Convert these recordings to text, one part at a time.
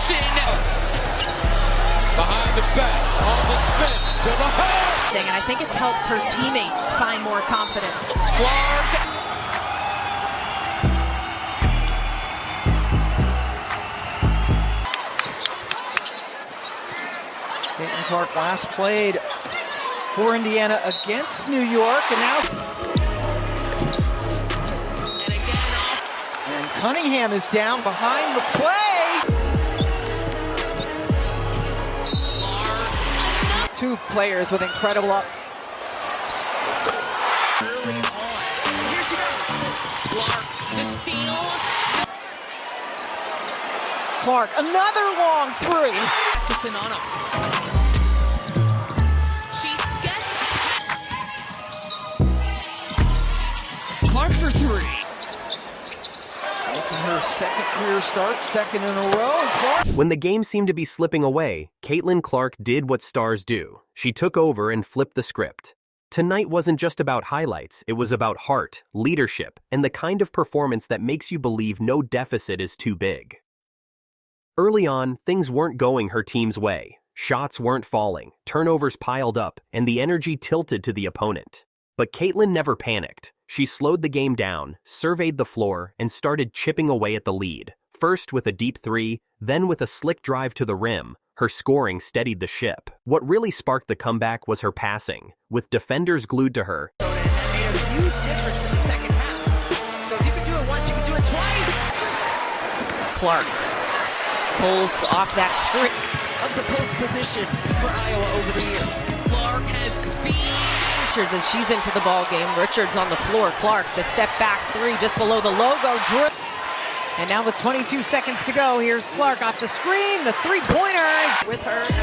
possession. Behind the back, on the spin, to the hole. And I think it's helped her teammates find more confidence. Clark. Caitlin Clark last played for Indiana against New York, and now and Cunningham is down behind the play. Two players with incredible up. Early on. Here she goes. Clark, the steal. Clark, another long three. Practicing on him. Clark for three. Making her second career start, second in a row. Clark. When the game seemed to be slipping away, Caitlin Clark did what stars do. She took over and flipped the script. Tonight wasn't just about highlights, it was about heart, leadership, and the kind of performance that makes you believe no deficit is too big. Early on, things weren't going her team's way. Shots weren't falling, turnovers piled up, and the energy tilted to the opponent. But Caitlin never panicked. She slowed the game down, surveyed the floor, and started chipping away at the lead. First with a deep three, then with a slick drive to the rim. Her scoring steadied the ship. What really sparked the comeback was her passing, with defenders glued to her. That made a huge difference in the second half. So if you can do it once, you can do it twice. Clark pulls off that string. Of the post position for Iowa over the years. Clark has speed. Richards as she's into the ball game. Richards on the floor. Clark, the step back three just below the logo. Drip. And now with 22 seconds to go, here's Clark off the screen. The three-pointer is With her as a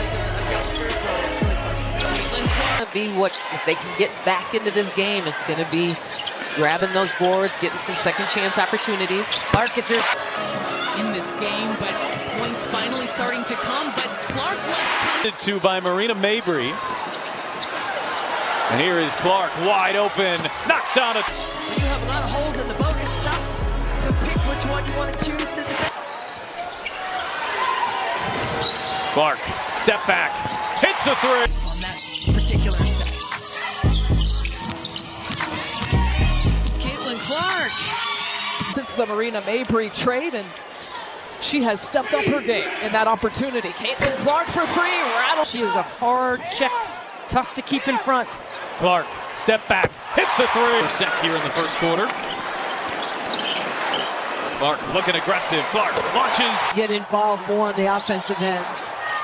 youngster, so it's really fun. Caitlin Clark. Be what if they can get back into this game, it's going to be grabbing those boards, getting some second chance opportunities. Clark gets her In this game, but points finally starting to come, but Clark left. To by Marina Mabry. And here is Clark, wide open, knocks down a... When you have a lot of holes in the boat, it's tough to pick which one you want to choose to defend. Clark, step back, hits a three. On that particular set. Caitlin Clark. Since the Marina Mabry trade, and she has stepped up her game in that opportunity. Caitlin Clark for three. Rattle. She is a hard check. Tough to keep in front. Clark, step back, hits a three. Set here in the first quarter. Clark looking aggressive. Clark launches. Get involved more on the offensive end.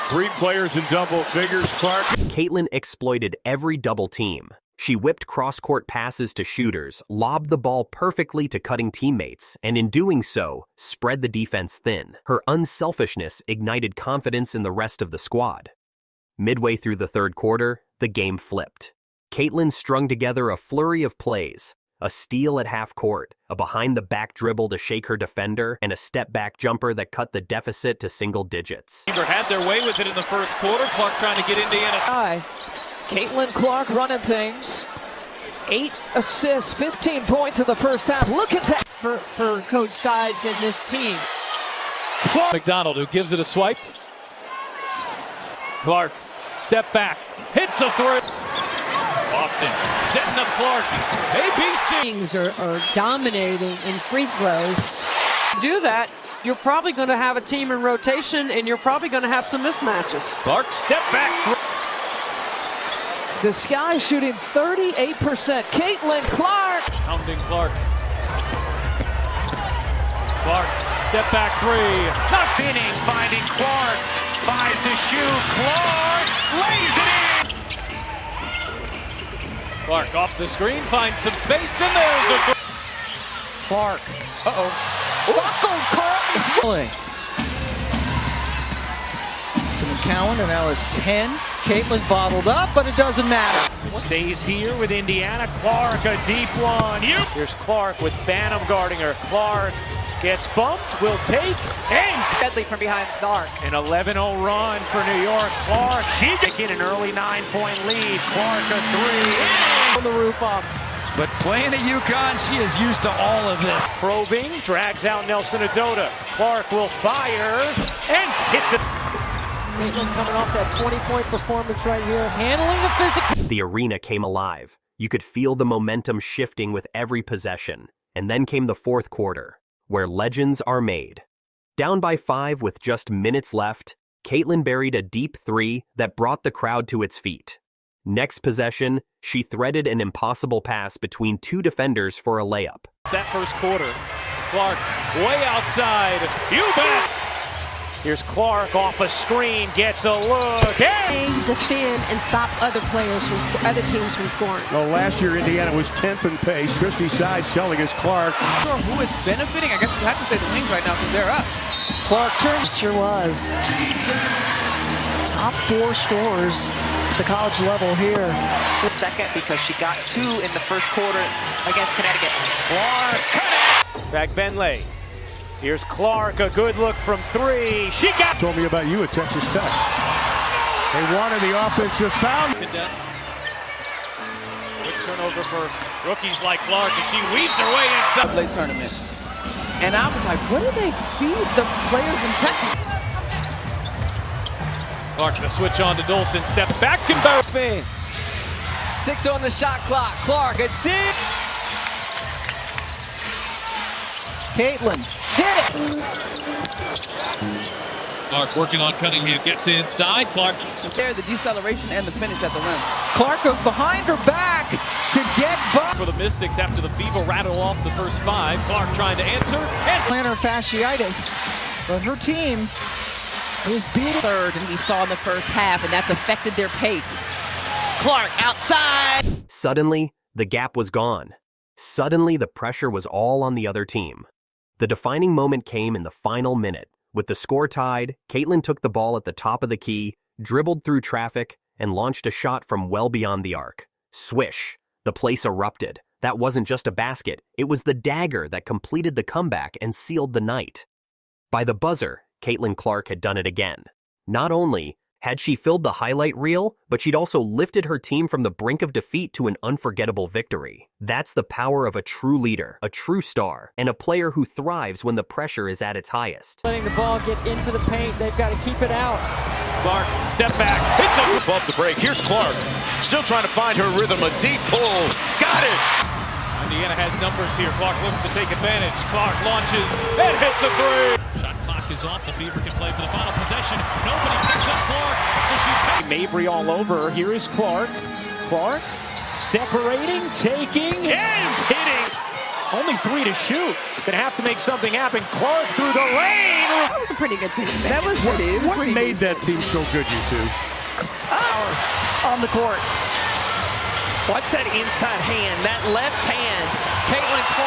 Three players in double figures. Clark. Caitlin exploited every double team. She whipped cross-court passes to shooters, lobbed the ball perfectly to cutting teammates, and in doing so, spread the defense thin. Her unselfishness ignited confidence in the rest of the squad. Midway through the third quarter, the game flipped. Caitlin strung together a flurry of plays, a steal at half court, a behind-the-back dribble to shake her defender, and a step-back jumper that cut the deficit to single digits. Either had their way with it in the first quarter. Clark trying to get Indiana. Caitlin Clark running things. 8 assists, 15 points in the first half. Look at that for Coach Side and this team. McDonald, who gives it a swipe. Clark, step back, hits a three. Boston setting up Clark. ABC. Things are dominating in free throws. Do that, you're probably going to have a team in rotation, and you're probably going to have some mismatches. Clark, step back. The Sky shooting 38%. Caitlin Clark. Pounding Clark. Clark, step back three. Knocks inning, finding Clark. 5 to shoot. Clark lays it in. Clark off the screen, finds some space, and there's a Clark. Clark. To McCowan, and now it's 10. Caitlin bottled up, but it doesn't matter. stays here with Indiana. Clark, a deep one. Here's Clark with Banham guarding her. Clark gets bumped, will take, and Deadly from behind the arc. an 11-0 run for New York. Clark, she can get an early 9-point lead. Clark, a three. On the roof off But playing at UConn, she is used to all of this. Probing, drags out Nelson Adota. Clark will fire and hit the... Caitlin coming off that 20-point performance right here, handling the physical. The arena came alive. You could feel the momentum shifting with every possession. And then came the fourth quarter, where legends are made. Down by 5 with just minutes left, Caitlin buried a deep 3 that brought the crowd to its feet. Next possession, she threaded an impossible pass between 2 defenders for a layup. That first quarter, Clark way outside. You bet! Here's Clark off a screen, gets a look. And Defend and stop other teams from scoring. Well, last year Indiana was 10th in pace. Christy Sides telling us Clark. Who is benefiting? I guess you have to say the Wings right now because they're up. Clark turned. Sure was. Top 4 scorers at the college level here. The second because she got 2 in the first quarter against Connecticut. Clark. Back Benley. Here's Clark, a good look from 3. She got... Told me about you at Texas Tech. They wanted the offensive foul. Condensed. Good turnover for rookies like Clark, and she weaves her way inside. Late tournament. And I was like, what do they feed the players in Texas? Clark the switch on to Dolson, steps back and bounce. Fans. 6 on the shot clock. Clark, a deep. Caitlin, hit it. Clark working on Cunningham, gets inside. Clark There, the deceleration and the finish at the rim. Clark goes behind her back to get by. For the Mystics after the fever rattle off the first 5. Clark trying to answer. And Plantar fasciitis, but her team is beating. Third, and we saw in the first half, and that's affected their pace. Clark outside. Suddenly, the gap was gone. Suddenly, the pressure was all on the other team. The defining moment came in the final minute. With the score tied, Caitlin took the ball at the top of the key, dribbled through traffic, and launched a shot from well beyond the arc. Swish! The place erupted. That wasn't just a basket, it was the dagger that completed the comeback and sealed the night. By the buzzer, Caitlin Clark had done it again. Not only had she filled the highlight reel, but she'd also lifted her team from the brink of defeat to an unforgettable victory. That's the power of a true leader, a true star, and a player who thrives when the pressure is at its highest. Letting the ball get into the paint, they've got to keep it out. Clark, step back, hits it above the break. Here's Clark, still trying to find her rhythm, a deep pull. Got it! Indiana has numbers here. Clark looks to take advantage. Clark launches and hits a 3. shot clock is off. The Fever can play for the final possession. Nobody picks up Clark, so she takes. Mabry all over. Here is Clark. Clark separating, taking, and hitting. Only 3 to shoot. Gonna have to make something happen. Clark through the lane. That was a pretty good team. That was pretty. What made that team so good, you two? On the court. Watch that inside hand, that left hand. Caitlin Clark.